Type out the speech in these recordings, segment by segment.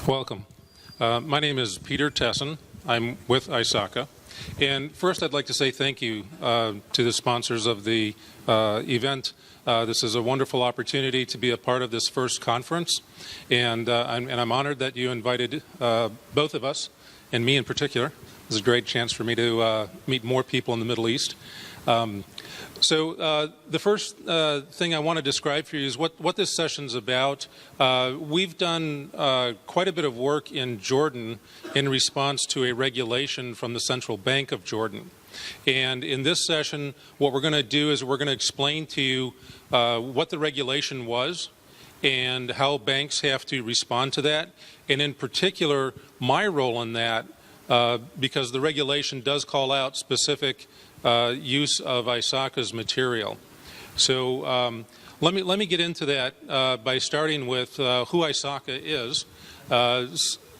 Welcome. My name is Peter Tesson. I'm with ISACA. And first I'd like to say thank you to the sponsors of the event. This is a wonderful opportunity to be a part of this first conference. And I'm honored that you invited both of us, and me in particular. This is a great chance for me to meet more people in the Middle East. So the first thing I want to describe for you is what this session's about. We've done quite a bit of work in Jordan in response to a regulation from the Central Bank of Jordan. And in this session, what we're going to do is we're going to explain to you what the regulation was and how banks have to respond to that, and in particular, my role in that, because the regulation does call out specific use of ISACA's material. So let me get into that by starting with who ISACA is.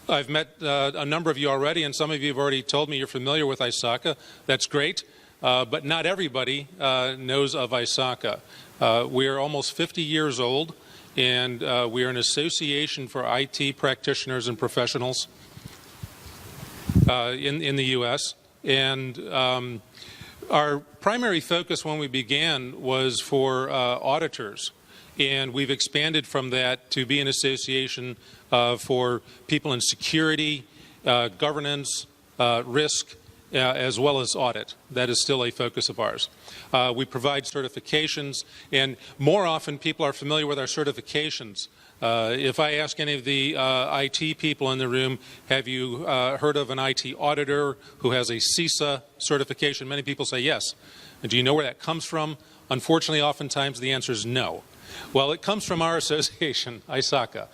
I've met a number of you already, and some of you have already told me you're familiar with ISACA. That's great, but not everybody knows of ISACA. We are almost 50 years old, and we are an association for IT practitioners and professionals in the U.S. And our primary focus when we began was for auditors, and we've expanded from that to be an association for people in security, governance, risk, as well as audit. That is still a focus of ours. We provide certifications, and more often people are familiar with our certifications. If I ask any of the IT people in the room, have you heard of an IT auditor who has a CISA certification? Many people say yes. And do you know where that comes from? Unfortunately, oftentimes the answer is no. Well, it comes from our association, ISACA.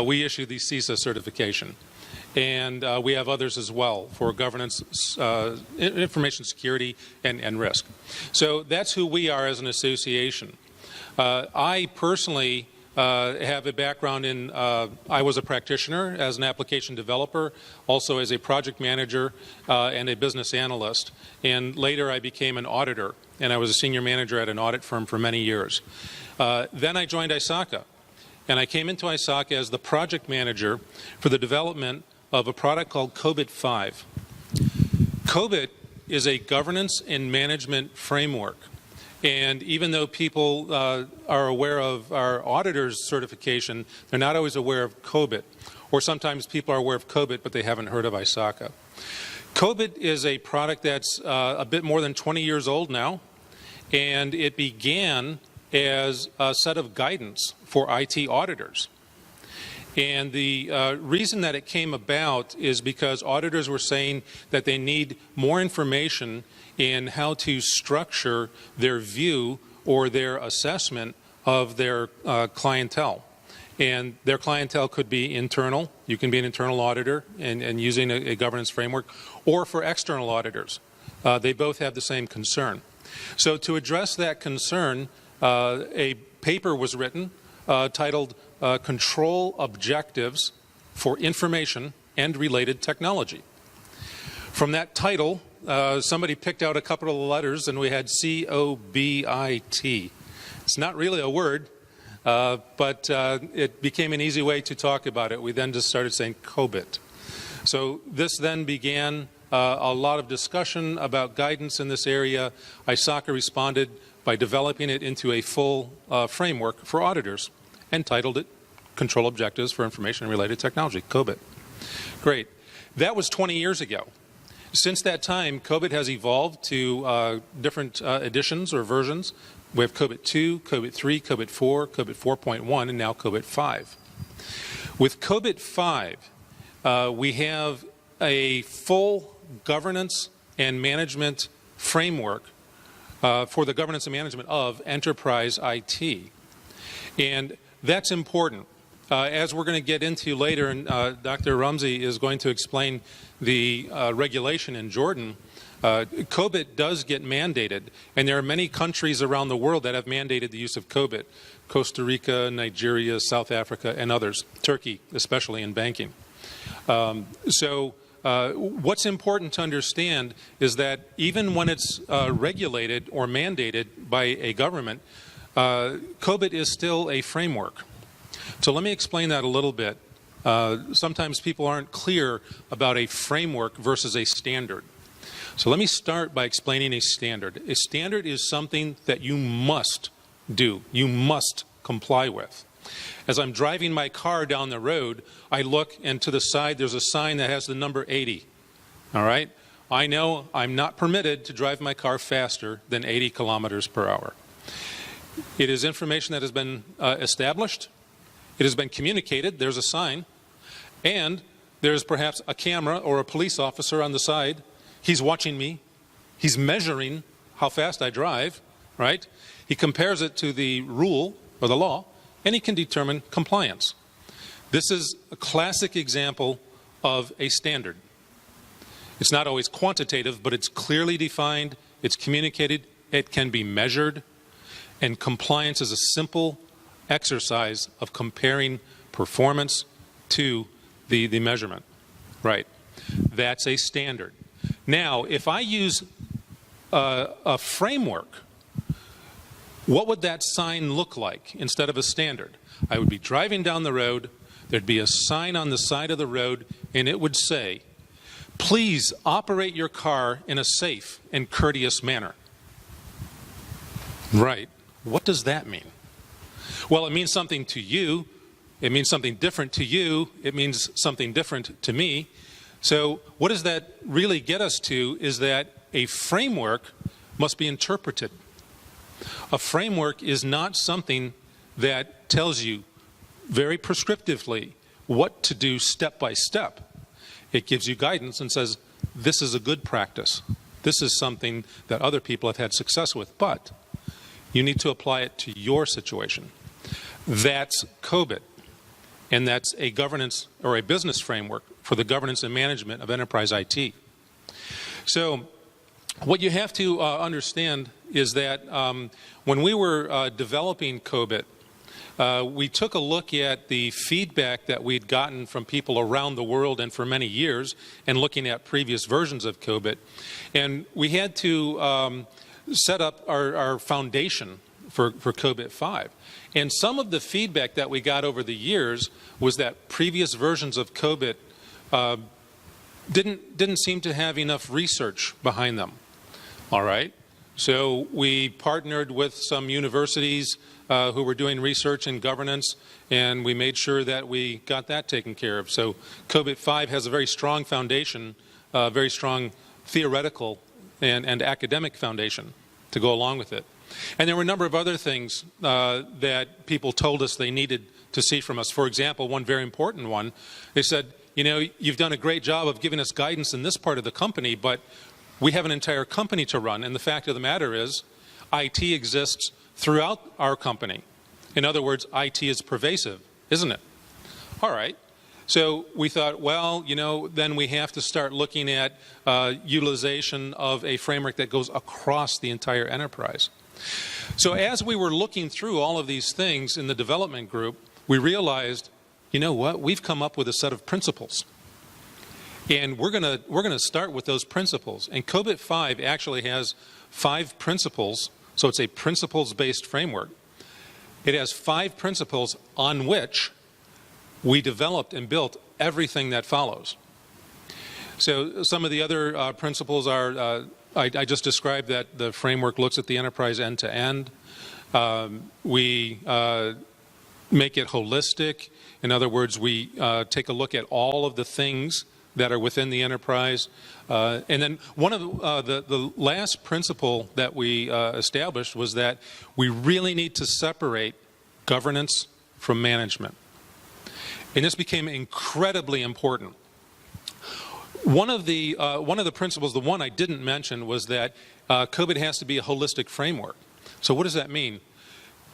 We issue the CISA certification. And we have others as well for governance, information security, and risk. So that's who we are as an association. I personally have a background in, I was a practitioner as an application developer, also as a project manager and a business analyst. And later I became an auditor, and I was a senior manager at an audit firm for many years. Then I joined ISACA, and I came into ISACA as the project manager for the development of a product called Cobit5. Cobit is a governance and management framework. And even though people are aware of our auditor's certification, they're not always aware of Cobit. Or sometimes people are aware of Cobit, but they haven't heard of ISACA. Cobit is a product that's a bit more than 20 years old now, and it began as a set of guidance for IT auditors. And the reason that it came about is because auditors were saying that they need more information in how to structure their view or their assessment of their clientele. And their clientele could be internal. You can be an internal auditor and using a governance framework, or for external auditors. They both have the same concern. So to address that concern, a paper was written titled Control Objectives for Information and Related Technology. From that title, somebody picked out a couple of letters, and we had C-O-B-I-T. It's not really a word, but it became an easy way to talk about it. We then just started saying Cobit. So this then began a lot of discussion about guidance in this area. ISACA responded by developing it into a full framework for auditors and titled it Control Objectives for Information and Related Technology, Cobit. Great. That was 20 years ago. Since that time, Cobit has evolved to different editions or versions. We have Cobit2, Cobit3, Cobit4, Cobit 4.1, and now Cobit5. With Cobit5, we have a full governance and management framework for the governance and management of enterprise IT. And that's important. As we're going to get into later, and Dr. Rumzi is going to explain the regulation in Jordan, Cobit does get mandated, and there are many countries around the world that have mandated the use of Cobit. Costa Rica, Nigeria, South Africa, and others. Turkey, especially in banking. What's important to understand is that even when it's regulated or mandated by a government, Cobit is still a framework. So let me explain that a little bit. sometimes people aren't clear about a framework versus a standard. So let me start by explaining a standard. A standard is something that you must do, you must comply with. As I'm driving my car down the road, I look, and to the side there's a sign that has the number 80. All right? I know I'm not permitted to drive my car faster than 80 kilometers per hour. It is information that has been established. It has been communicated. There's a sign. And there's perhaps a camera or a police officer on the side. He's watching me. He's measuring how fast I drive, right? He compares it to the rule or the law, and he can determine compliance. This is a classic example of a standard. It's not always quantitative, but it's clearly defined, it's communicated, it can be measured, and compliance is a simple exercise of comparing performance to the measurement, right? That's a standard. Now, if I use a framework, what would that sign look like instead of a standard? I would be driving down the road, there'd be a sign on the side of the road, and it would say, please operate your car in a safe and courteous manner. Right. What does that mean? Well, it means something to you. It means something different to you. It means something different to me. So what does that really get us to is that a framework must be interpreted. A framework is not something that tells you very prescriptively what to do step by step. It gives you guidance and says, this is a good practice. This is something that other people have had success with, but you need to apply it to your situation. That's Cobit, and that's a governance or a business framework for the governance and management of enterprise IT. So what you have to understand is that when we were developing Cobit, we took a look at the feedback that we'd gotten from people around the world and for many years, and looking at previous versions of Cobit. And we had to set up our foundation for Cobit5. And some of the feedback that we got over the years was that previous versions of Cobit didn't seem to have enough research behind them. All right? So we partnered with some universities who were doing research in governance, and we made sure that we got that taken care of. So Cobit5 has a very strong foundation, very strong theoretical and academic foundation to go along with it. And there were a number of other things that people told us they needed to see from us. For example, one very important one, they said, you know, you've done a great job of giving us guidance in this part of the company, but we have an entire company to run, and the fact of the matter is IT exists throughout our company. In other words, IT is pervasive, isn't it? All right. So we thought, well, you know, then we have to start looking at utilization of a framework that goes across the entire enterprise. So as we were looking through all of these things in the development group, we realized, you know what, we've come up with a set of principles. And we're gonna start with those principles. And Cobit5 actually has 5 principles, so it's a principles-based framework. It has 5 principles on which we developed and built everything that follows. So some of the other principles are, I just described that the framework looks at the enterprise end-to-end. We make it holistic. In other words, we take a look at all of the things that are within the enterprise. And then one of the last principle that we established was that we really need to separate governance from management. And this became incredibly important. One of the principles, the one I didn't mention, was that Cobit has to be a holistic framework. So what does that mean?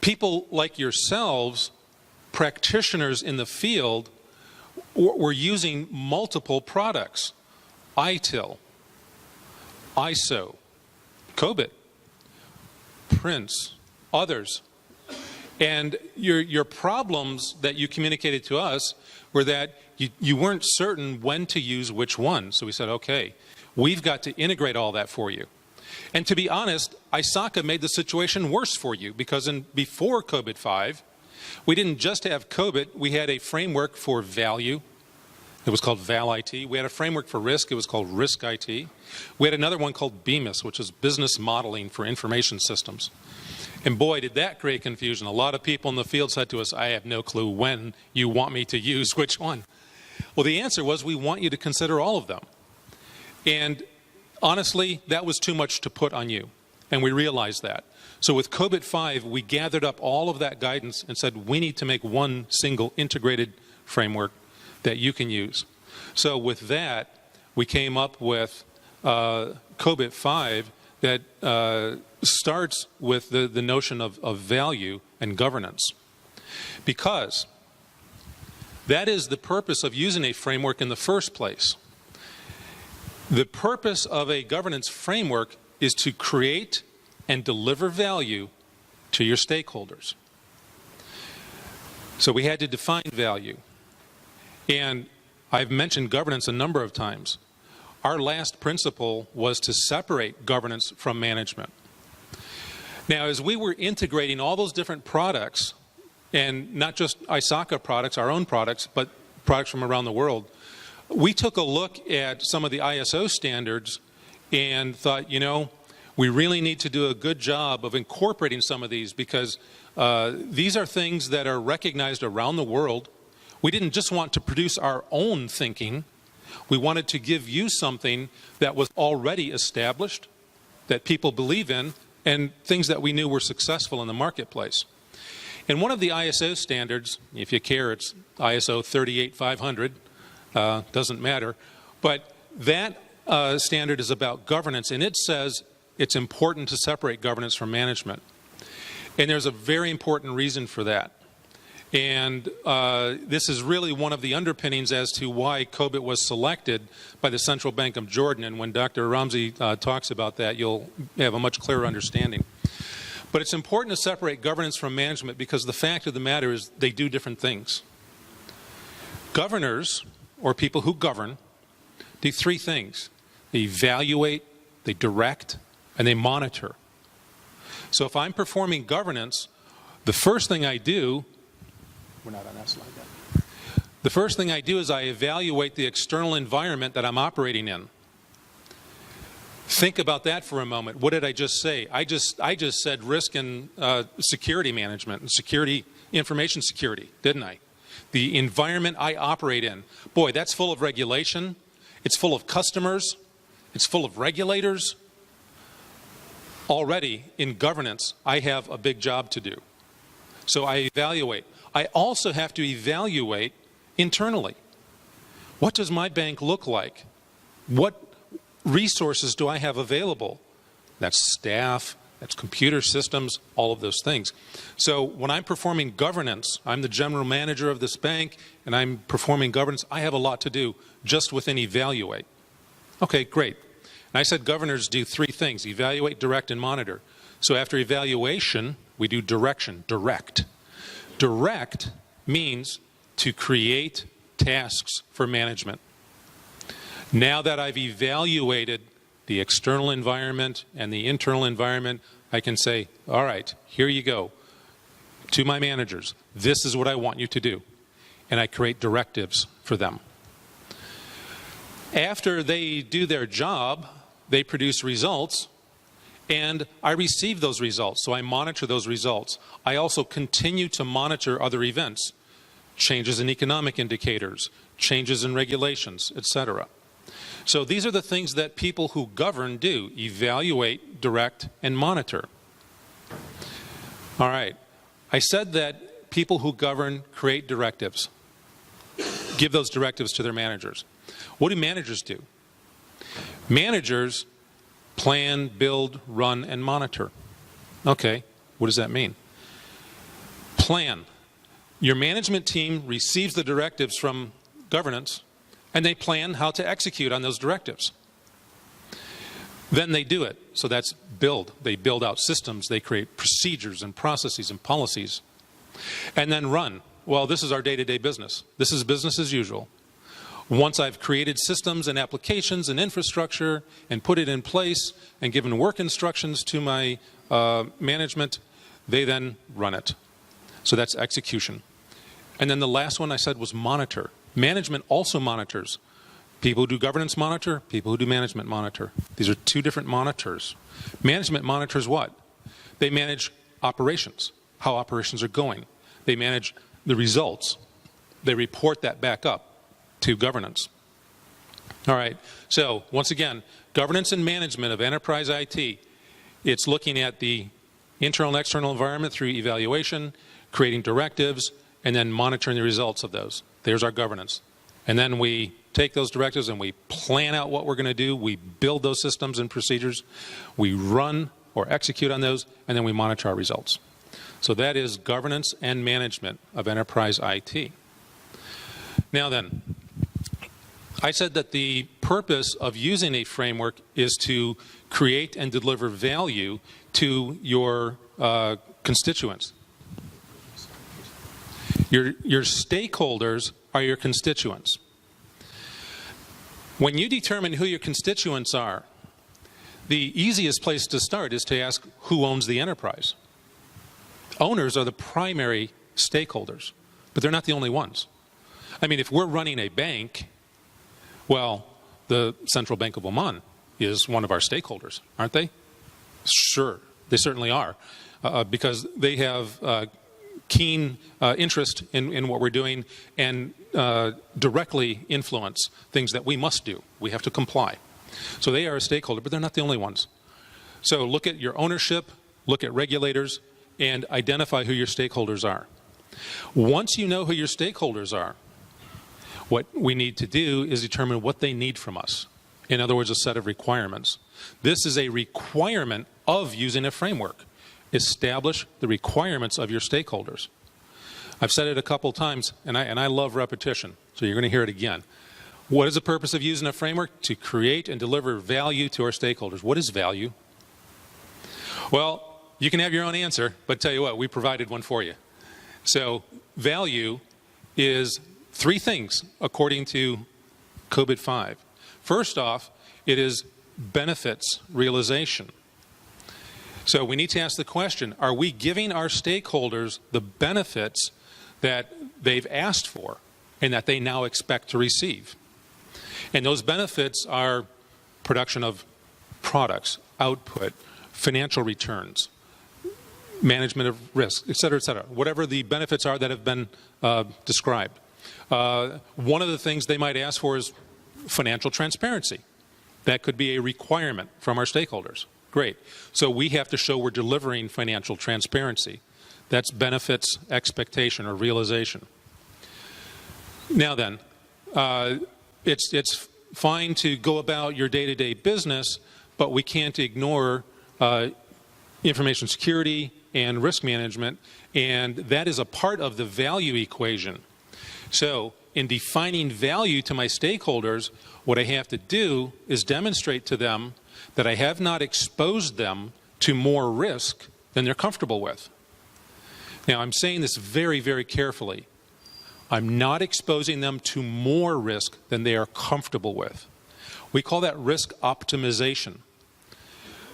People like yourselves, practitioners in the field, were using multiple products. ITIL, ISO, Cobit, Prince, others. And your problems that you communicated to us were that you weren't certain when to use which one. So we said, okay, we've got to integrate all that for you. And to be honest, ISACA made the situation worse for you, because before Cobit5, We didn't just have Cobit, we had a framework for value. It was called Val IT. We had a framework for risk. It was called Risk IT. We had another one called BEMIS, which is Business Modeling for Information Systems. And boy, did that create confusion. A lot of people in the field said to us, I have no clue when you want me to use which one. Well, the answer was, we want you to consider all of them. And honestly, that was too much to put on you. And we realized that. So with Cobit5, we gathered up all of that guidance and said, we need to make one single integrated framework that you can use. So with that, we came up with Cobit5 that starts with the notion of value and governance. Because that is the purpose of using a framework in the first place. The purpose of a governance framework is to create and deliver value to your stakeholders. So we had to define value. And I've mentioned governance a number of times. Our last principle was to separate governance from management. Now, as we were integrating all those different products, and not just ISACA products, our own products, but products from around the world, we took a look at some of the ISO standards and thought, you know, we really need to do a good job of incorporating some of these, because these are things that are recognized around the world. We didn't just want to produce our own thinking. We wanted to give you something that was already established, that people believe in, and things that we knew were successful in the marketplace. And one of the ISO standards, if you care, it's ISO 38500, doesn't matter, but that standard is about governance, and it says it's important to separate governance from management. And there's a very important reason for that. And this is really one of the underpinnings as to why Cobit was selected by the Central Bank of Jordan. And when Dr. Rmzi talks about that, you'll have a much clearer understanding. But it's important to separate governance from management, because the fact of the matter is they do different things. Governors, or people who govern, do three things. They evaluate, they direct, and they monitor. So if I'm performing governance, the first thing I do, we're not on that slide yet. The first thing I do is I evaluate the external environment that I'm operating in. Think about that for a moment. What did I just say? I just said risk and security management and security, information security, didn't I? The environment I operate in. Boy, that's full of regulation. It's full of customers. It's full of regulators. Already in governance, I have a big job to do. So I evaluate. I also have to evaluate internally. What does my bank look like? What resources do I have available? That's staff, that's computer systems, all of those things. So when I'm performing governance, I'm the general manager of this bank, and I'm performing governance, I have a lot to do just within evaluate. Okay, great. And I said governors do three things: evaluate, direct, and monitor. So after evaluation, we do direction, direct. Direct means to create tasks for management. Now that I've evaluated the external environment and the internal environment, I can say, all right, here you go. To my managers, this is what I want you to do. And I create directives for them. After they do their job, they produce results, and I receive those results, so I monitor those results. I also continue to monitor other events, changes in economic indicators, changes in regulations, etc. So these are the things that people who govern do: evaluate, direct, and monitor. All right. I said that people who govern create directives, give those directives to their managers. What do managers do? Managers plan, build, run, and monitor. Okay, what does that mean? Plan. Your management team receives the directives from governance, and they plan how to execute on those directives. Then they do it. So that's build. They build out systems. They create procedures and processes and policies. And then run. Well, this is our day-to-day business. This is business as usual. Once I've created systems and applications and infrastructure and put it in place and given work instructions to my management, they then run it. So that's execution. And then the last one I said was monitor. Management also monitors. People who do governance monitor, people who do management monitor. These are two different monitors. Management monitors what? They manage operations, how operations are going. They manage the results. They report that back up to governance. All right, so once again, governance and management of enterprise IT, it's looking at the internal and external environment through evaluation, creating directives, and then monitoring the results of those. There's our governance. And then we take those directives and we plan out what we're going to do. We build those systems and procedures. We run or execute on those, and then we monitor our results. So that is governance and management of enterprise IT. Now then, I said that the purpose of using a framework is to create and deliver value to your constituents. Your stakeholders are your constituents. When you determine who your constituents are, the easiest place to start is to ask who owns the enterprise. Owners are the primary stakeholders, but they're not the only ones. I mean, if we're running a bank, well, the Central Bank of Oman is one of our stakeholders, aren't they? Sure, they certainly are, because they have keen interest in what we're doing and directly influence things that we must do. We have to comply. So they are a stakeholder, but they're not the only ones. So look at your ownership, look at regulators, and identify who your stakeholders are. Once you know who your stakeholders are, what we need to do is determine what they need from us. In other words, a set of requirements. This is a requirement of using a framework. Establish the requirements of your stakeholders. I've said it a couple times, and I love repetition, so you're going to hear it again. What is the purpose of using a framework? To create and deliver value to our stakeholders. What is value? Well, you can have your own answer, but tell you what, we provided one for you. So value is three things according to Cobit5. First off, it is benefits realization. So we need to ask the question, are we giving our stakeholders the benefits that they've asked for and that they now expect to receive? And those benefits are production of products, output, financial returns, management of risk, et cetera, whatever the benefits are that have been described. One of the things they might ask for is financial transparency. That could be a requirement from our stakeholders. Great. So we have to show we're delivering financial transparency. That's benefits expectation or realization. Now then, it's fine to go about your day-to-day business, but we can't ignore information security and risk management, and that is a part of the value equation. So in defining value to my stakeholders, what I have to do is demonstrate to them that I have not exposed them to more risk than they're comfortable with. Now, I'm saying this very, very carefully. I'm not exposing them to more risk than they are comfortable with. We call that risk optimization.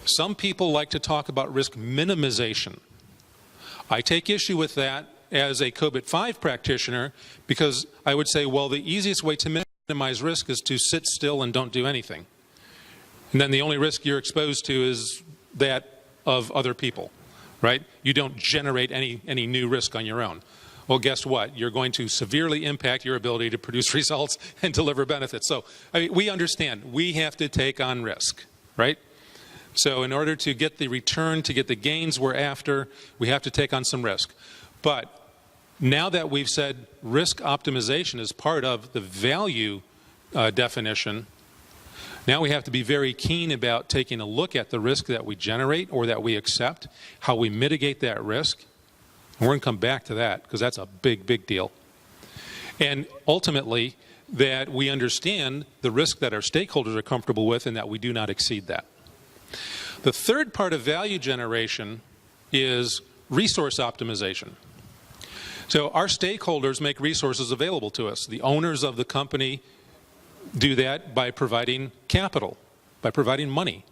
Some people like to talk about risk minimization. I take issue with that as a Cobit5 practitioner because I would say, well, the easiest way to minimize risk is to sit still and don't do anything. And then the only risk you're exposed to is that of other people, right? You don't generate any new risk on your own. Well, guess what? You're going to severely impact your ability to produce results and deliver benefits. So, I mean, we understand we have to take on risk, right? So in order to get the return, to get the gains we're after, we have to take on some risk. But now that we've said risk optimization is part of the value definition, now we have to be very keen about taking a look at the risk that we generate or that we accept, how we mitigate that risk. And we're going to come back to that because that's a big, big deal. And ultimately, that we understand the risk that our stakeholders are comfortable with and that we do not exceed that. The third part of value generation is resource optimization. So our stakeholders make resources available to us. The owners of the company do that by providing capital, by providing money.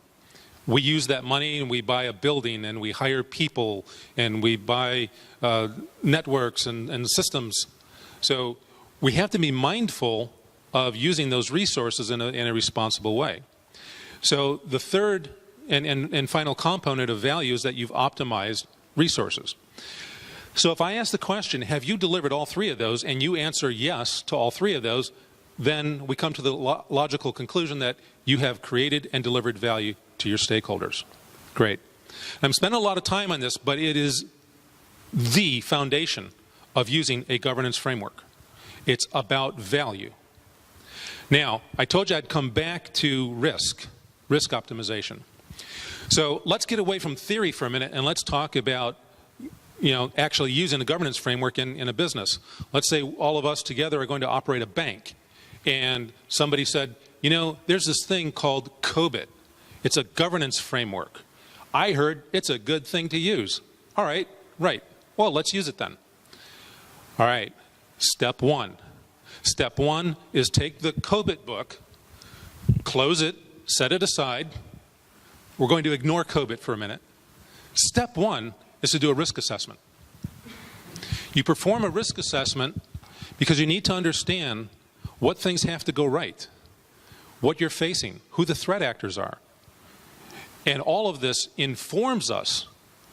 We use that money and we buy a building and we hire people and we buy networks and systems. So we have to be mindful of using those resources in a responsible way. So the third and final component of value is that you've optimized resources. So if I ask the question, have you delivered all three of those, and you answer yes to all three of those, then we come to the logical conclusion that you have created and delivered value to your stakeholders. Great. I'm spending a lot of time on this, but it is the foundation of using a governance framework. It's about value. Now, I told you I'd come back to risk optimization. So let's get away from theory for a minute and let's talk about actually using a governance framework in a business. Let's say all of us together are going to operate a bank. And somebody said, there's this thing called Cobit. It's a governance framework. I heard it's a good thing to use. All right, right. Well, let's use it then. All right, step one. Step one is take the Cobit book, close it, set it aside. We're going to ignore Cobit for a minute. Step one is to do a risk assessment. You perform a risk assessment because you need to understand what things have to go right, what you're facing, who the threat actors are. And all of this informs us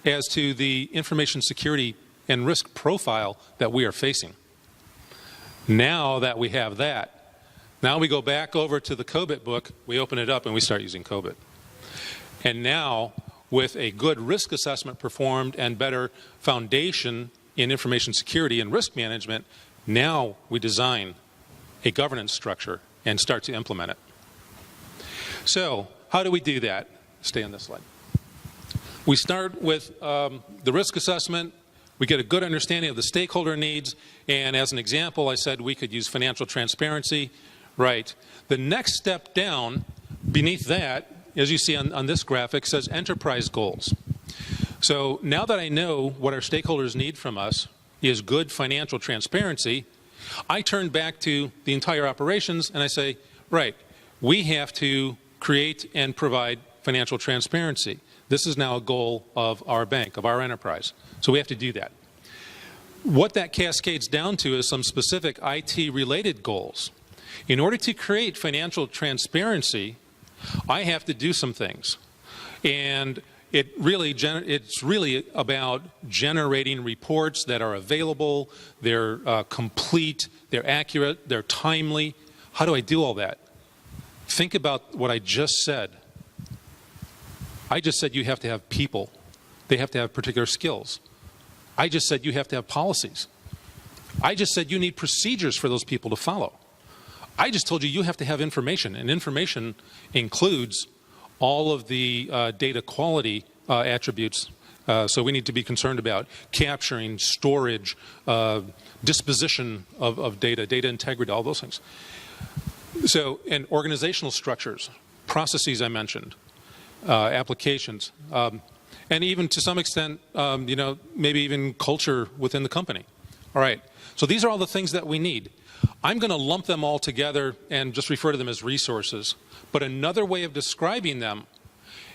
as to the information security and risk profile that we are facing. Now that we have that, now we go back over to the Cobit book, we open it up and we start using Cobit. And now, with a good risk assessment performed and better foundation in information security and risk management, now we design a governance structure and start to implement it. So, how do we do that? Stay on this slide. We start with the risk assessment. We get a good understanding of the stakeholder needs. And as an example, I said we could use financial transparency. Right. The next step down beneath that, as you see on this graphic, says enterprise goals. So now that I know what our stakeholders need from us is good financial transparency, I turn back to the entire operations and I say, right, we have to create and provide financial transparency. This is now a goal of our bank, of our enterprise. So we have to do that. What that cascades down to is some specific IT-related goals. In order to create financial transparency, I have to do some things. And it's really about generating reports that are available, they're complete, they're accurate, they're timely. How do I do all that? Think about what I just said. I just said you have to have people. They have to have particular skills. I just said you have to have policies. I just said you need procedures for those people to follow. I just told you you have to have information, and information includes all of the data quality attributes. So we need to be concerned about capturing, storage, disposition of data, data integrity, all those things. So, and organizational structures, processes I mentioned, applications, and even to some extent, maybe even culture within the company. All right, so these are all the things that we need. I'm going to lump them all together and just refer to them as resources. But another way of describing them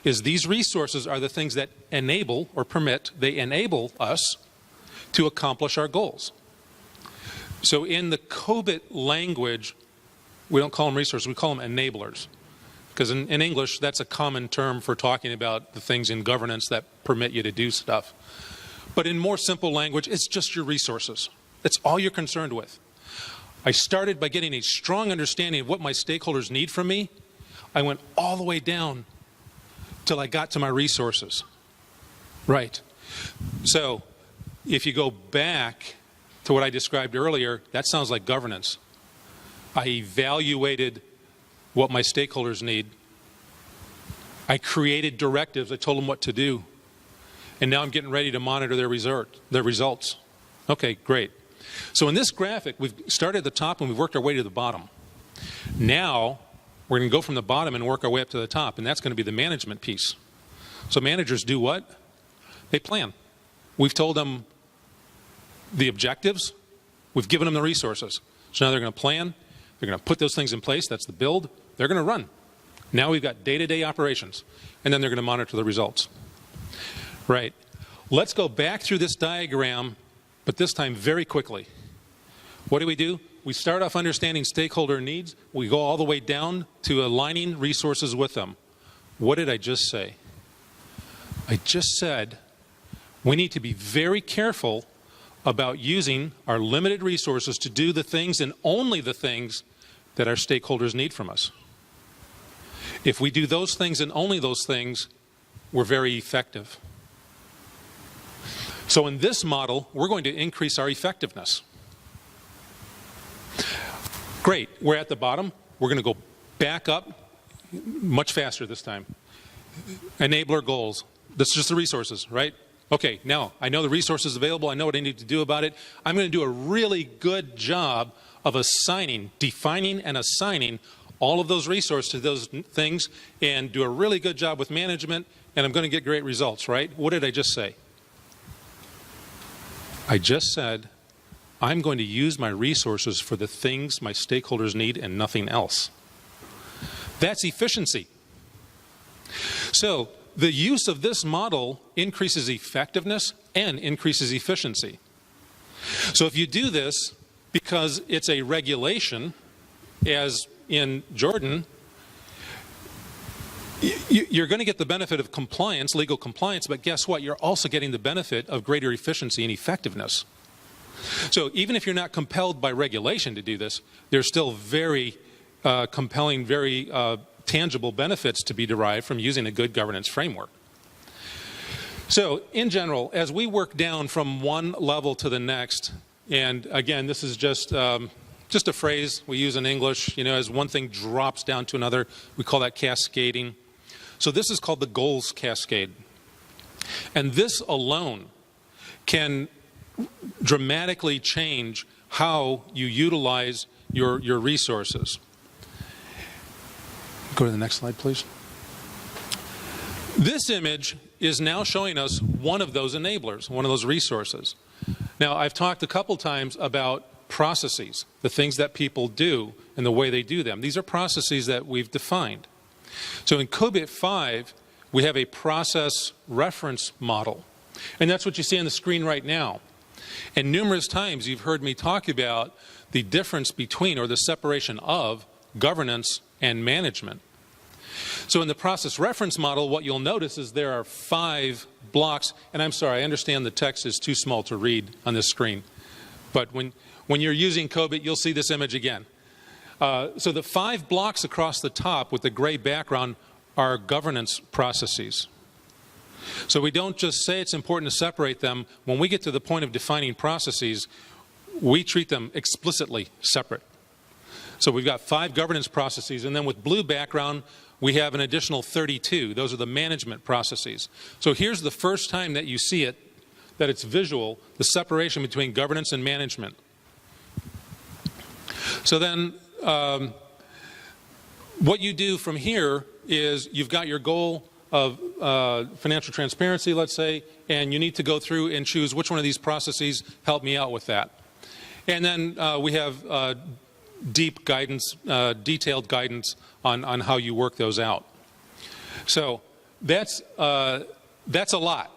is these resources are the things that enable or permit, they enable us to accomplish our goals. So in the Cobit language, we don't call them resources, we call them enablers. Because in English, that's a common term for talking about the things in governance that permit you to do stuff. But in more simple language, it's just your resources. It's all you're concerned with. I started by getting a strong understanding of what my stakeholders need from me. I went all the way down till I got to my resources. Right. So if you go back to what I described earlier, that sounds like governance. I evaluated what my stakeholders need. I created directives. I told them what to do. And now I'm getting ready to monitor their results. Okay, great. So in this graphic, we've started at the top and we've worked our way to the bottom. Now, we're going to go from the bottom and work our way up to the top, and that's going to be the management piece. So managers do what? They plan. We've told them the objectives. We've given them the resources. So now they're going to plan. They're going to put those things in place. That's the build. They're going to run. Now we've got day-to-day operations, and then they're going to monitor the results. Right. Let's go back through this diagram, but this time very quickly. What do? We start off understanding stakeholder needs. We go all the way down to aligning resources with them. What did I just say? I just said we need to be very careful about using our limited resources to do the things and only the things that our stakeholders need from us. If we do those things and only those things, we're very effective. So in this model, we're going to increase our effectiveness. Great, we're at the bottom. We're going to go back up much faster this time. Enabler goals. That's just the resources, right? Okay, now I know the resources available. I know what I need to do about it. I'm going to do a really good job of defining and assigning all of those resources to those things and do a really good job with management, and I'm going to get great results, right? What did I just say? I just said I'm going to use my resources for the things my stakeholders need and nothing else. That's efficiency. So the use of this model increases effectiveness and increases efficiency. So if you do this because it's a regulation, as in Jordan, you're going to get the benefit of compliance, legal compliance, but guess what? You're also getting the benefit of greater efficiency and effectiveness. So even if you're not compelled by regulation to do this, there's still very compelling, very tangible benefits to be derived from using a good governance framework. So in general, as we work down from one level to the next, and again, this is just a phrase we use in English, as one thing drops down to another, we call that cascading. So this is called the goals cascade. And this alone can dramatically change how you utilize your resources. Go to the next slide, please. This image is now showing us one of those enablers, one of those resources. Now, I've talked a couple times about processes, the things that people do and the way they do them. These are processes that we've defined. So in Cobit5, we have a process reference model. And that's what you see on the screen right now. And numerous times you've heard me talk about the difference between, or the separation of, governance and management. So in the process reference model, what you'll notice is there are 5 blocks. And I'm sorry, I understand the text is too small to read on this screen. But when you're using Cobit, you'll see this image again. So the 5 blocks across the top with the gray background are governance processes. So we don't just say it's important to separate them. When we get to the point of defining processes, we treat them explicitly separate. So we've got 5 governance processes, and then with blue background, we have an additional 32. Those are the management processes. So here's the first time that you see it, that it's visual, the separation between governance and management. So then what you do from here is you've got your goal of financial transparency, let's say, and you need to go through and choose which one of these processes help me out with that. And then we have deep guidance, detailed guidance on how you work those out. So that's a lot.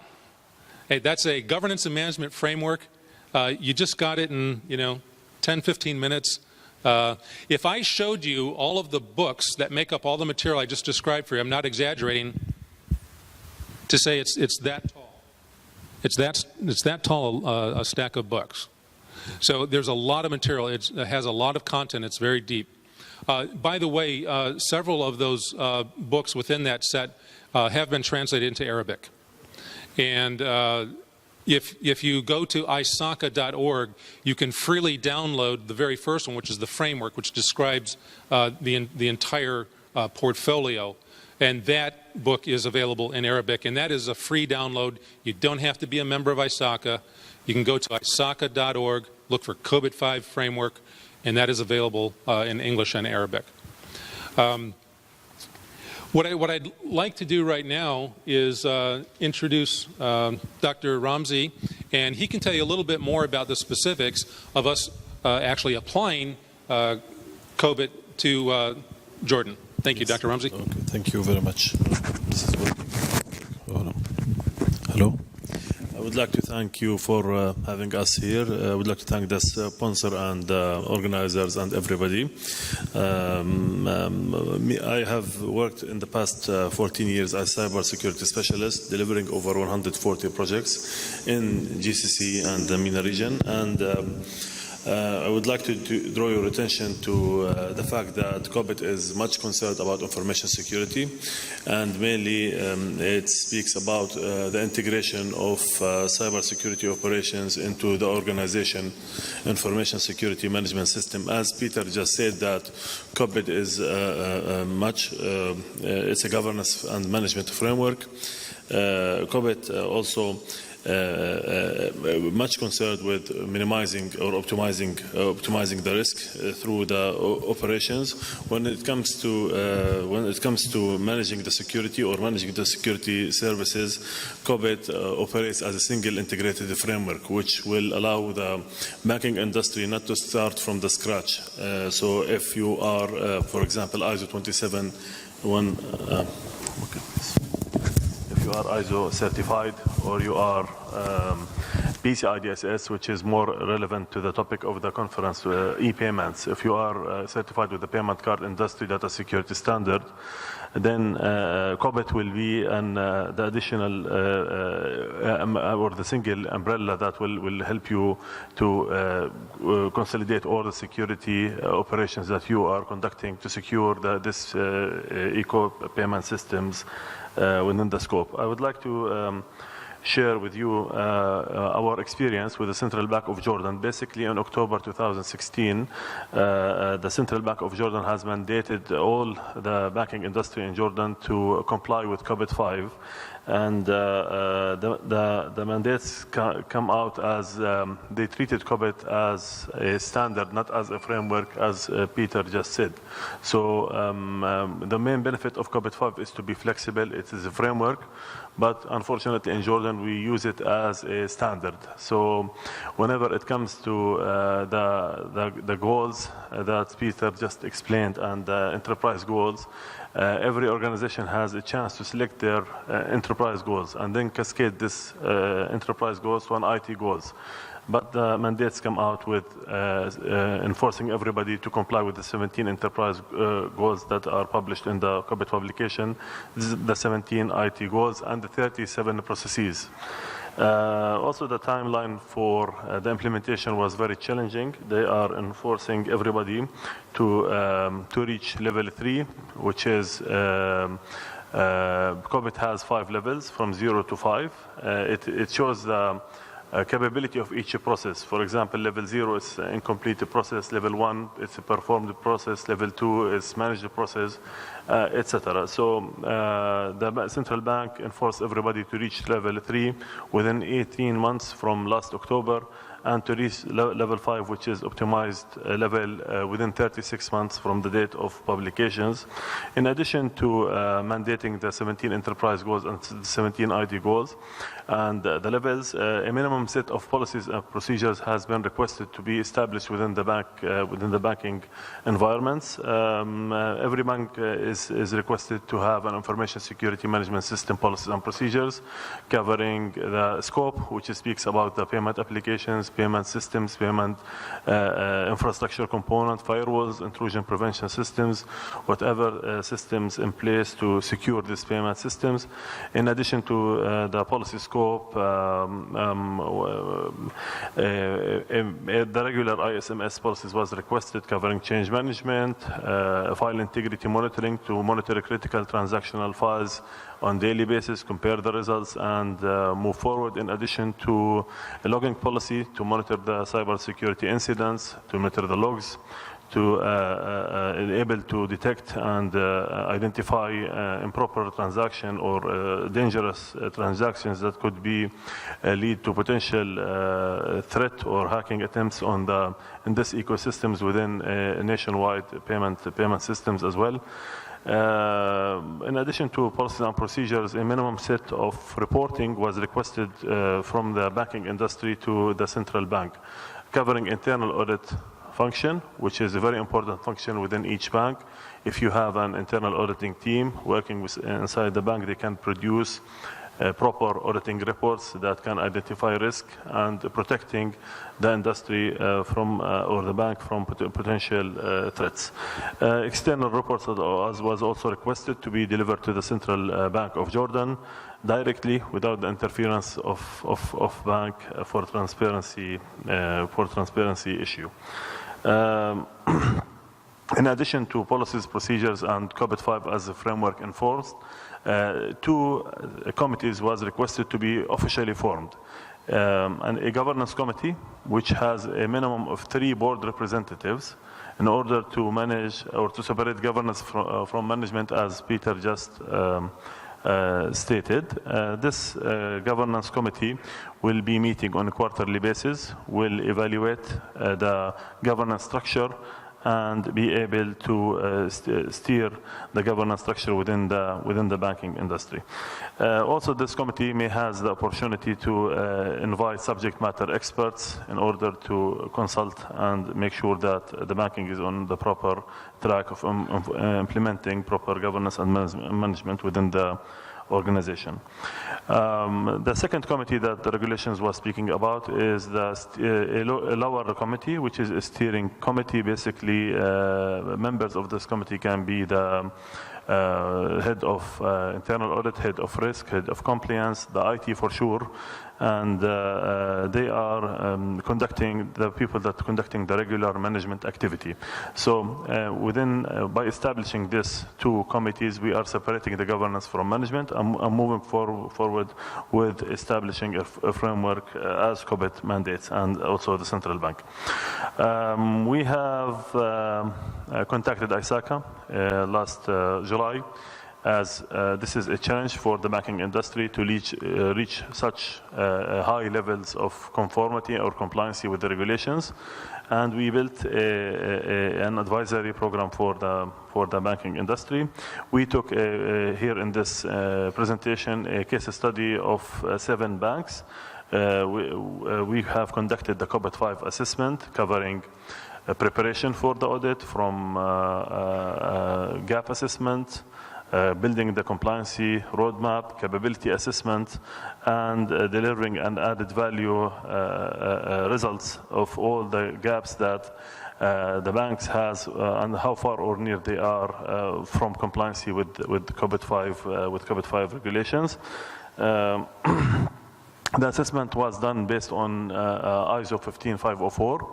Hey, that's a governance and management framework. You just got it in 10, 15 minutes. If I showed you all of the books that make up all the material I just described for you, I'm not exaggerating to say it's that tall. It's that tall a stack of books. So there's a lot of material. It has a lot of content. It's very deep. By the way, several of those books within that set have been translated into Arabic. And if you go to isaka.org, you can freely download the very first one, which is the framework, which describes the entire portfolio. And that book is available in Arabic, and that is a free download. You don't have to be a member of ISACA. You can go to isaka.org, look for Cobit5 framework, and that is available in English and Arabic. What I'd like to do right now is introduce Dr. Rmzi, and he can tell you a little bit more about the specifics of us actually applying Cobit to Jordan. Thank you, Dr. Rumsey. Okay, thank you very much. This is working. Hello. I would like to thank you for having us here. I would like to thank the sponsor and organizers and everybody. I have worked in the past 14 years as cybersecurity specialist, delivering over 140 projects in GCC and the MENA region. And I would like to draw your attention to the fact that Cobit is much concerned about information security, and mainly it speaks about the integration of cybersecurity operations into the organization information security management system. As Peter just said, that Cobit is it's a governance and management framework. Cobit also much concerned with minimizing or optimizing the risk through the operations. When it comes to managing the security or managing the security services, Cobit operates as a single integrated framework, which will allow the banking industry not to start from the scratch. So if you are, for example, ISO 271. You are ISO certified, or you are PCI DSS, which is more relevant to the topic of the conference, e-payments. If you are certified with the payment card industry data security standard, then Cobit will be the additional or the single umbrella that will help you to consolidate all the security operations that you are conducting to secure this eco-payment systems within the scope. I would like to share with you our experience with the Central Bank of Jordan. Basically, in October 2016, the Central Bank of Jordan has mandated all the banking industry in Jordan to comply with Cobit5. And the mandates come out as they treated Cobit as a standard, not as a framework, as Peter just said. So the main benefit of Cobit5 is to be flexible. It is a framework, but unfortunately in Jordan we use it as a standard. So whenever it comes to the goals that Peter just explained and the enterprise goals, every organization has a chance to select their enterprise goals and then cascade this enterprise goals to an IT goals. But the mandates come out with enforcing everybody to comply with the 17 enterprise goals that are published in the Cobit publication. This is the 17 IT goals and the 37 processes. Also, the timeline for the implementation was very challenging. They are enforcing everybody to reach level 3, which is Cobit has 5 levels from 0 to 5. It shows the capability of each process. For example, level 0 is incomplete process, level 1 is a performed process, level 2 is managed process, etc. So the central bank enforced everybody to reach level 3 within 18 months from last October, and to reach level 5, which is optimized level, within 36 months from the date of publications. In addition to mandating the 17 enterprise goals and 17 ID goals and the levels, a minimum set of policies and procedures has been requested to be established within the bank, within the banking environments. Every bank is requested to have an information security management system policies and procedures covering the scope, which speaks about the payment applications, payment systems, payment infrastructure component, firewalls, intrusion prevention systems, whatever systems in place to secure these payment systems. In addition to the policy scope, the regular ISMS policies was requested covering change management, file integrity monitoring to monitor critical transactional files on daily basis, compare the results, and move forward. In addition to a logging policy to monitor the cybersecurity incidents, to monitor the logs, to able to detect and identify improper transaction or dangerous transactions that could be lead to potential threat or hacking attempts on in this ecosystems within nationwide payment systems as well. In addition to policies and procedures, a minimum set of reporting was requested from the banking industry to the central bank, covering internal audit function, which is a very important function within each bank, if you have an internal auditing team working inside the bank, they can produce proper auditing reports that can identify risk and protecting the industry or the bank from potential threats. External reports was also requested to be delivered to the Central Bank of Jordan directly without the interference of bank for transparency issue. In addition to policies, procedures, and Cobit5 as a framework enforced, 2 committees was requested to be officially formed. And a governance committee, which has a minimum of 3 board representatives in order to manage or to separate governance from management, as Peter just stated. This governance committee will be meeting on a quarterly basis, will evaluate the governance structure and be able to steer the governance structure within the banking industry. Also, this committee may has the opportunity to invite subject matter experts in order to consult and make sure that the banking is on the proper track of implementing proper governance and management within the organization. The second committee that the regulations was speaking about is a lower committee, which is a steering committee. Basically, members of this committee can be the head of internal audit, head of risk, head of compliance, the IT for sure, and they are conducting the people that conducting the regular management activity. So by establishing these 2 committees, we are separating the governance from management and moving forward with establishing a framework as Cobit mandates and also the central bank. We have contacted ISACA last July, as this is a challenge for the banking industry to reach such high levels of conformity or compliancy with the regulations, and we built an advisory program for the banking industry. We took here in this presentation a case study of 7 banks. We have conducted the Cobit5 assessment covering preparation for the audit, from gap assessment, building the compliancy roadmap, capability assessment, and delivering an added value results of all the gaps that the banks has and how far or near they are from compliancy with Cobit5 regulations. The assessment was done based on ISO 15504,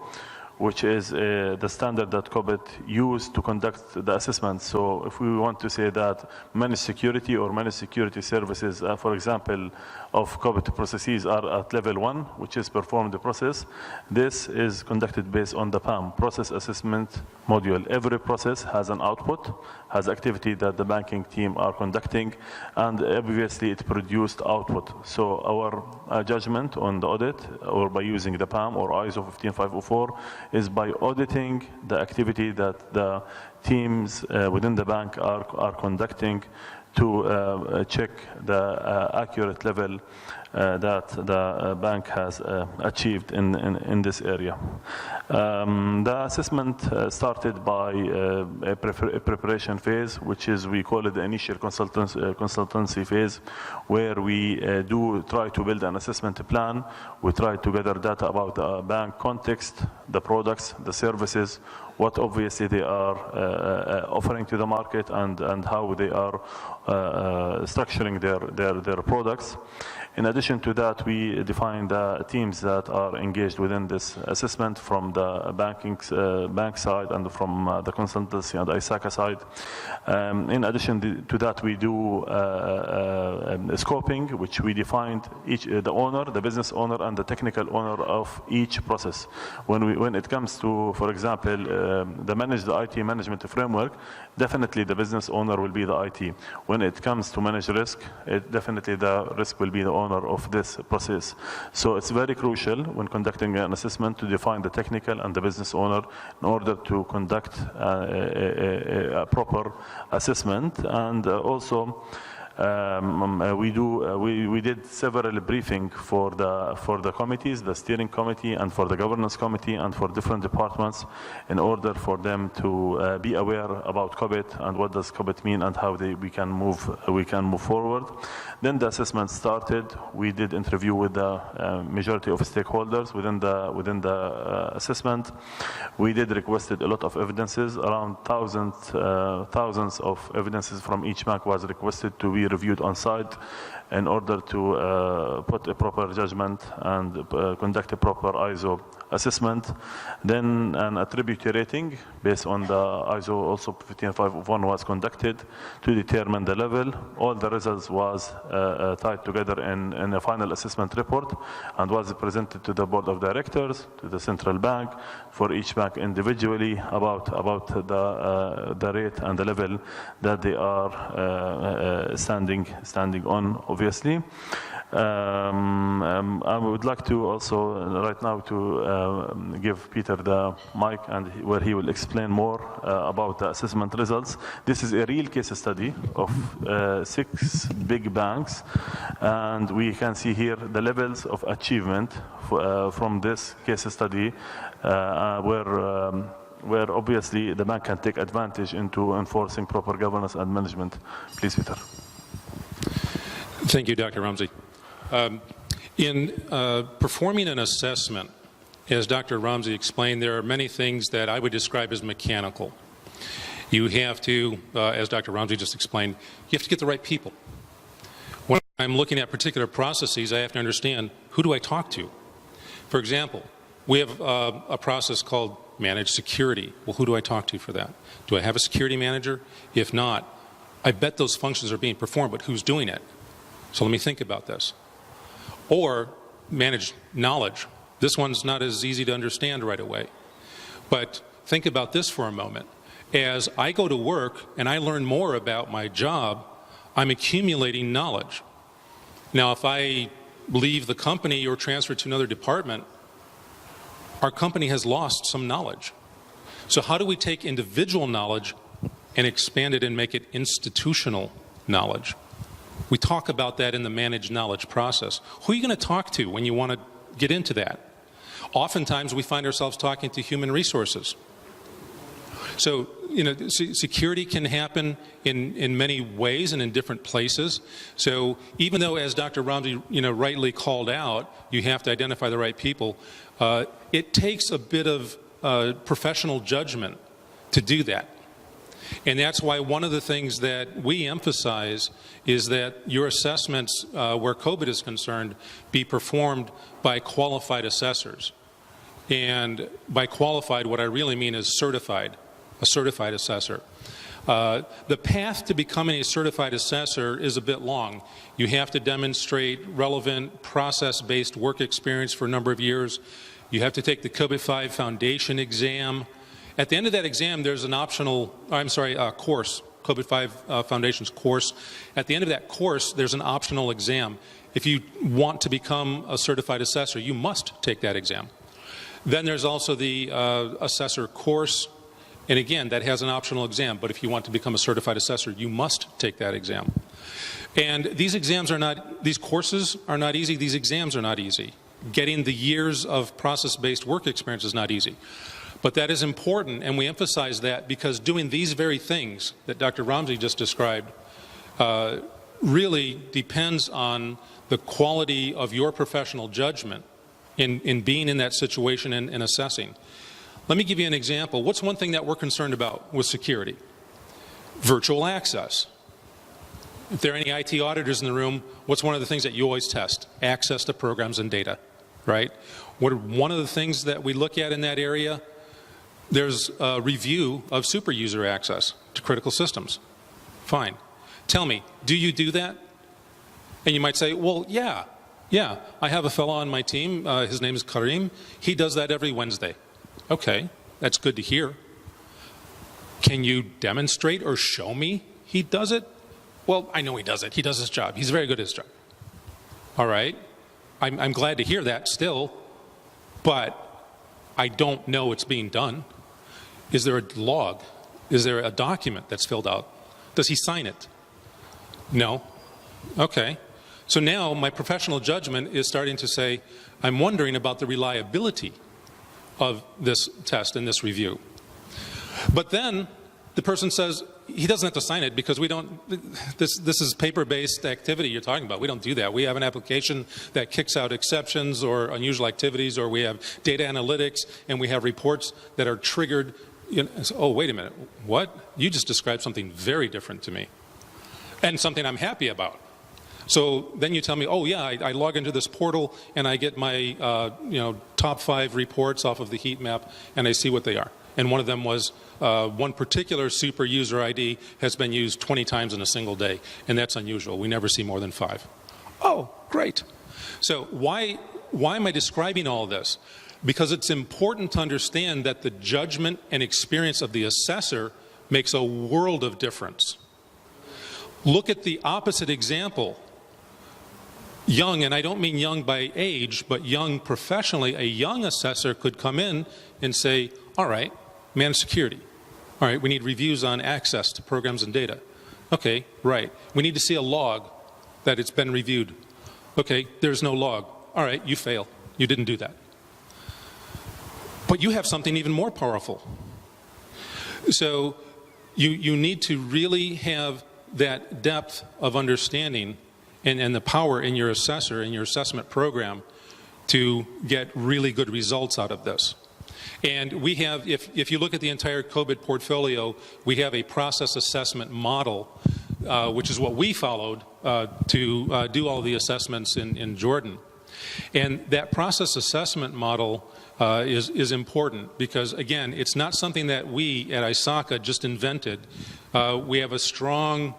which is the standard that Cobit used to conduct the assessment. So if we want to say that managed security or managed security services, for example, of Cobit processes are at level 1, which is perform the process, this is conducted based on the PAM, process assessment module. Every process has an output, has activity that the banking team are conducting, and obviously it produced output. So our judgment on the audit, or by using the PAM or ISO 15504, is by auditing the activity that the teams within the bank are conducting to check the accurate level that the bank has achieved in this area. The assessment started by a preparation phase, which is, we call it the initial consultancy phase, where we try to build an assessment plan. We try to gather data about the bank context, the products, the services, what obviously they are offering to the market, and how they are structuring their products. In addition to that, we define the teams that are engaged within this assessment from the bank side and from the consultancy and the ISACA side. In addition to that, we do scoping, which we defined the owner, the business owner, and the technical owner of each process. When it comes to, for example, the IT management framework, definitely the business owner will be the IT. When it comes to manage risk, definitely the risk will be the owner of this process. So it's very crucial when conducting an assessment to define the technical and the business owner in order to conduct a proper assessment. And also We did several briefing for the committees, the steering committee, and for the governance committee, and for different departments, in order for them to be aware about Cobit and what does Cobit mean and how we can move forward. Then the assessment started. We did interview with the majority of stakeholders within the assessment. We did requested a lot of evidences, around thousands of evidences from each bank was requested to be reviewed on site in order to put a proper judgment and conduct a proper ISO assessment. Then an attribute rating based on the ISO also 15501 was conducted to determine the level. All the results was tied together in a final assessment report and was presented to the board of directors, to the central bank, for each bank individually about the rate and the level that they are standing on, obviously. I would like to also right now to give Peter the mic, and where he will explain more about the assessment results. This is a real case study of 6 big banks, and we can see here the levels of achievement from this case study, where obviously the bank can take advantage into enforcing proper governance and management. Please, Peter. Thank you, Dr. Rmzi. In performing an assessment, as Dr. Rmzi explained, there are many things that I would describe as mechanical. You have to, as Dr. Rmzi just explained, you have to get the right people. When I'm looking at particular processes, I have to understand, who do I talk to? For example, we have a process called managed security. Well, who do I talk to for that? Do I have a security manager? If not, I bet those functions are being performed, but who's doing it? So let me think about this. Or manage knowledge. This one's not as easy to understand right away. But think about this for a moment. As I go to work and I learn more about my job, I'm accumulating knowledge. Now, if I leave the company or transfer to another department, our company has lost some knowledge. So how do we take individual knowledge and expand it and make it institutional knowledge? We talk about that in the managed knowledge process. Who are you going to talk to when you want to get into that? Oftentimes we find ourselves talking to human resources. So, security can happen in many ways and in different places. So even though, as Dr. Rmzi, rightly called out, you have to identify the right people, it takes a bit of professional judgment to do that. And that's why one of the things that we emphasize is that your assessments, where Cobit is concerned, be performed by qualified assessors. And by qualified, what I really mean is certified, a certified assessor. The path to becoming a certified assessor is a bit long. You have to demonstrate relevant process-based work experience for a number of years. You have to take the Cobit5 foundation exam. At the end of that exam, there's an optional, course, Cobit5 Foundations course. At the end of that course, there's an optional exam. If you want to become a certified assessor, you must take that exam. Then there's also the assessor course, and again, that has an optional exam. But if you want to become a certified assessor, you must take that exam. And these courses are not easy. These exams are not easy. Getting the years of process-based work experience is not easy. But that is important, and we emphasize that because doing these very things that Dr. Rmzi just described really depends on the quality of your professional judgment in being in that situation and assessing. Let me give you an example. What's one thing that we're concerned about with security? Virtual access. If there are any IT auditors in the room, what's one of the things that you always test? Access to programs and data, right? One of the things that we look at in that area, there's a review of super user access to critical systems. Fine. Tell me, do you do that? And you might say, well, yeah, I have a fellow on my team, his name is Karim. He does that every Wednesday. Okay, that's good to hear. Can you demonstrate or show me he does it? Well, I know he does it. He does his job. He's very good at his job. All right, I'm glad to hear that still, but I don't know it's being done. Is there a log? Is there a document that's filled out? Does he sign it? No. Okay. So now my professional judgment is starting to say, I'm wondering about the reliability of this test and this review. But then the person says, he doesn't have to sign it because we don't, this is paper-based activity you're talking about. We don't do that. We have an application that kicks out exceptions or unusual activities, or we have data analytics, and we have reports that are triggered. You know, oh, wait a minute. What? You just described something very different to me, and something I'm happy about. So then you tell me, oh yeah, I log into this portal and I get my top 5 reports off of the heat map, and I see what they are. And one of them was one particular super user ID has been used 20 times in a single day, and that's unusual. We never see more than 5. Oh, great. So why am I describing all this? Because it's important to understand that the judgment and experience of the assessor makes a world of difference. Look at the opposite example. Young, and I don't mean young by age, but young professionally, a young assessor could come in and say, all right, managed security. All right, we need reviews on access to programs and data. Okay, right. We need to see a log that it's been reviewed. Okay, there's no log. All right, you fail. You didn't do that. But you have something even more powerful. So you need to really have that depth of understanding and the power in your assessor, in your assessment program, to get really good results out of this. And we have, if you look at the entire Cobit portfolio, we have a process assessment model, which is what we followed to do all the assessments in Jordan. And that process assessment model is important because, again, it's not something that we at ISACA just invented. We have a strong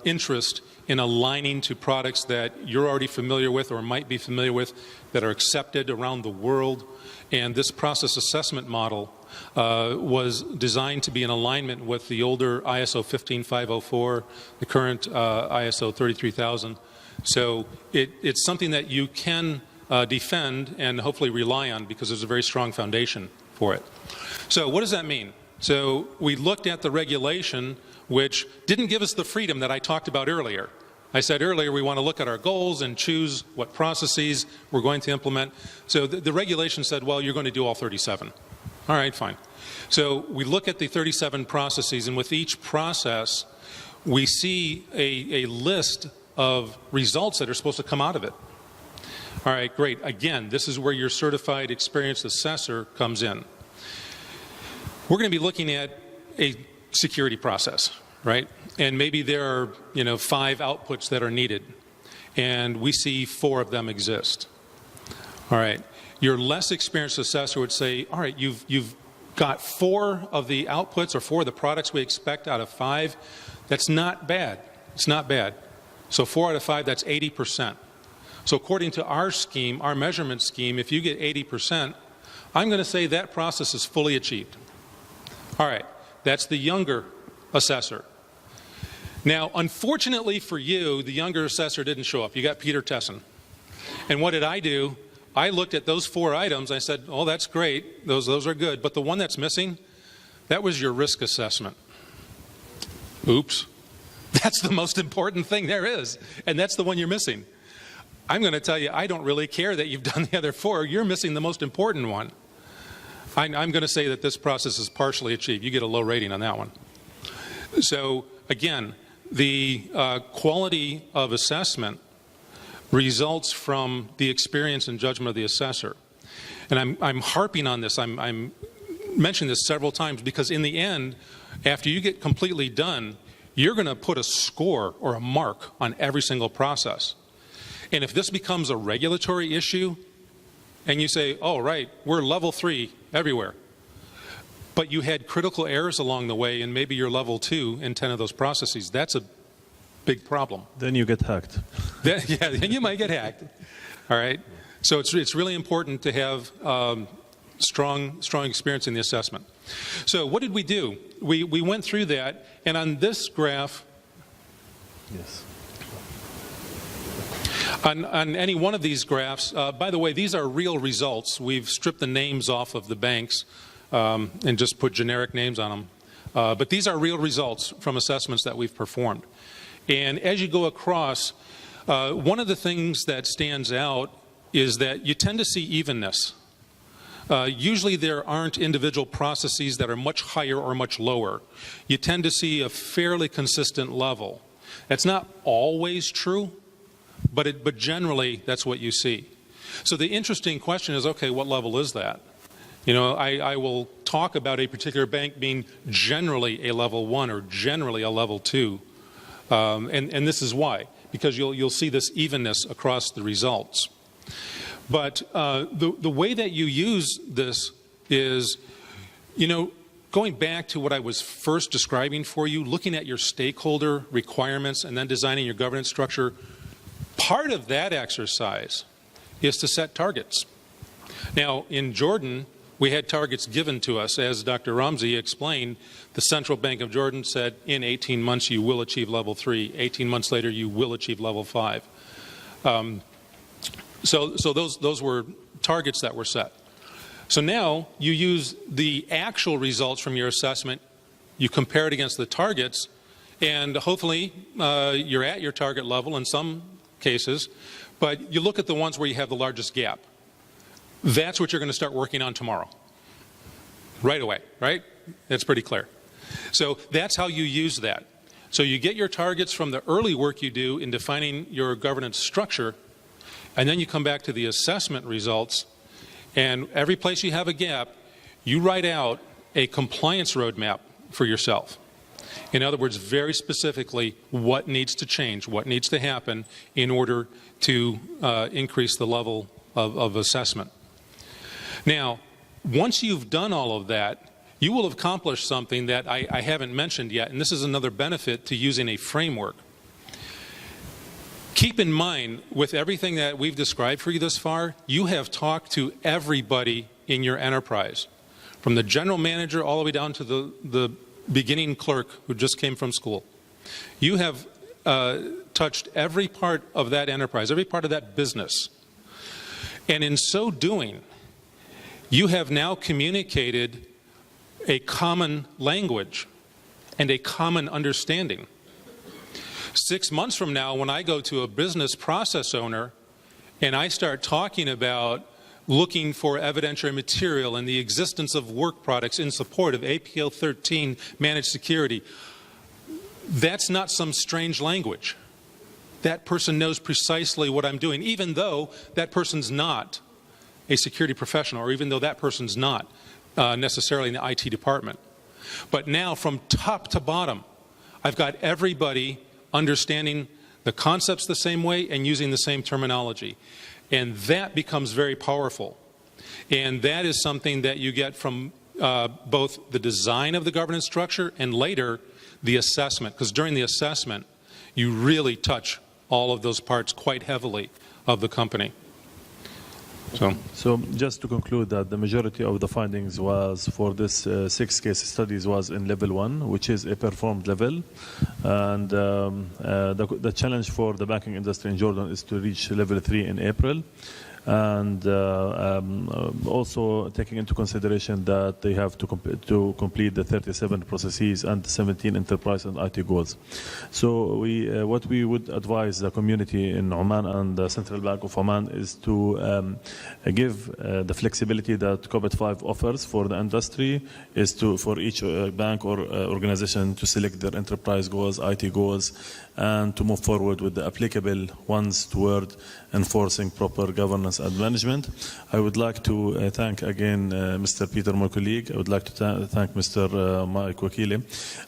interest in aligning to products that you're already familiar with or might be familiar with that are accepted around the world. And this process assessment model was designed to be in alignment with the older ISO 15504, the current ISO 33000. So it's something that you can defend and hopefully rely on because there's a very strong foundation for it. So what does that mean? So we looked at the regulation, which didn't give us the freedom that I talked about earlier. I said earlier we want to look at our goals and choose what processes we're going to implement. So the regulation said, well, you're going to do all 37. All right, fine. So we look at the 37 processes, and with each process, we see a list of results that are supposed to come out of it. All right, great. Again, this is where your certified experienced assessor comes in. We're going to be looking at a security process, right? And maybe there are, 5 outputs that are needed, and we see 4 of them exist. All right. Your less experienced assessor would say, all right, you've got 4 of the outputs or 4 of the products we expect out of 5. That's not bad. It's not bad. So 4 out of 5, that's 80%. So according to our scheme, our measurement scheme, if you get 80%, I'm going to say that process is fully achieved. All right. That's the younger assessor. Now, unfortunately for you, the younger assessor didn't show up. You got Peter Tesson. And what did I do? I looked at those 4 items. I said, oh, that's great. Those are good. But the one that's missing, that was your risk assessment. Oops. That's the most important thing there is. And that's the one you're missing. I'm going to tell you, I don't really care that you've done the other 4. You're missing the most important one. I'm going to say that this process is partially achieved. You get a low rating on that one. So, again, the quality of assessment results from the experience and judgment of the assessor. And I'm harping on this. I'm mentioning this several times because in the end, after you get completely done, you're going to put a score or a mark on every single process. And if this becomes a regulatory issue, and you say, oh, right, we're level 3 everywhere, but you had critical errors along the way, and maybe you're level 2 in 10 of those processes, that's a big problem. Then you get hacked. Then you might get hacked. All right? So it's really important to have strong experience in the assessment. So what did we do? We went through that, and on this graph, yes. On any one of these graphs, by the way, these are real results. We've stripped the names off of the banks and just put generic names on them. But these are real results from assessments that we've performed. And as you go across, one of the things that stands out is that you tend to see evenness. Usually there aren't individual processes that are much higher or much lower. You tend to see a fairly consistent level. That's not always true, but generally that's what you see. So the interesting question is, okay, what level is that? You know, I will talk about a particular bank being generally a level 1 or generally a level 2. And this is why, because you'll see this evenness across the results. But the way that you use this is, you know, going back to what I was first describing for you, looking at your stakeholder requirements and then designing your governance structure, part of that exercise is to set targets. Now, in Jordan, we had targets given to us. As Dr. Rmzi explained, the Central Bank of Jordan said, in 18 months you will achieve level 3. 18 months later you will achieve level 5. So those were targets that were set. So now you use the actual results from your assessment, you compare it against the targets, and hopefully you're at your target level in some cases, but you look at the ones where you have the largest gap. That's what you're going to start working on tomorrow. Right away, right? That's pretty clear. So that's how you use that. So you get your targets from the early work you do in defining your governance structure, and then you come back to the assessment results, and every place you have a gap, you write out a compliance roadmap for yourself. In other words, very specifically, what needs to change, what needs to happen in order to increase the level of assessment. Now, once you've done all of that, you will have accomplished something that I haven't mentioned yet, and this is another benefit to using a framework. Keep in mind, with everything that we've described for you thus far, you have talked to everybody in your enterprise, from the general manager all the way down to the beginning clerk who just came from school. You have touched every part of that enterprise, every part of that business. And in so doing, you have now communicated a common language and a common understanding. 6 months from now, when I go to a business process owner and I start talking about looking for evidentiary material and the existence of work products in support of APL 13 managed security, that's not some strange language. That person knows precisely what I'm doing, even though that person's not a security professional, or even though that person's not necessarily in the IT department. But now, from top to bottom, I've got everybody understanding the concepts the same way and using the same terminology. And that becomes very powerful. And that is something that you get from both the design of the governance structure and later the assessment. Because during the assessment, you really touch all of those parts quite heavily of the company. So just to conclude that the majority of the findings was for this 6 case studies was in level 1, which is a performed level. And the challenge for the banking industry in Jordan is to reach level 3 in April. And also taking into consideration that they have to complete the 37 processes and 17 enterprise and IT goals. So what we would advise the community in Oman and the Central Bank of Oman is to give the flexibility that Cobit5 offers for the industry is for each bank or organization to select their enterprise goals, IT goals, and to move forward with the applicable ones toward enforcing proper governance and management. I would like to thank again Mr. Peter, my colleague. I would like to thank Mr. Mike Wakili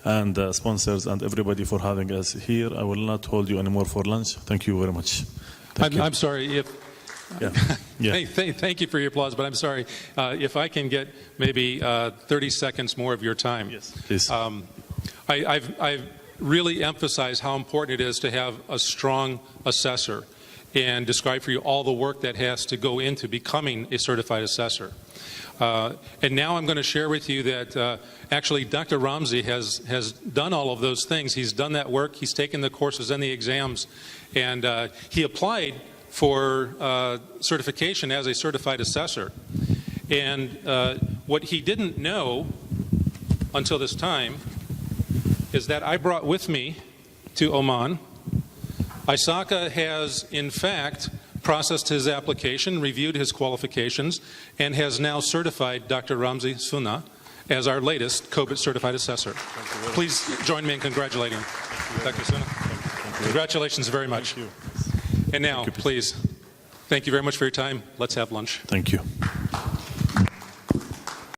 and sponsors and everybody for having us here. I will not hold you anymore for lunch. Thank you very much. I'm sorry if... Yeah. Yeah. Thank you for your applause, but I'm sorry. If I can get maybe 30 seconds more of your time. Yes, please. I've really emphasized how important it is to have a strong assessor and describe for you all the work that has to go into becoming a certified assessor. And now I'm going to share with you that actually Dr. Rmzi has done all of those things. He's done that work. He's taken the courses and the exams, and he applied for certification as a certified assessor. And what he didn't know until this time is that I brought with me to Oman ISACA has, in fact, processed his application, reviewed his qualifications, and has now certified Dr. Rmzi Suna as our latest Cobit certified assessor. Please join me in congratulating Dr. Suna. Congratulations very much. Thank you. And now, please, thank you very much for your time. Let's have lunch. Thank you.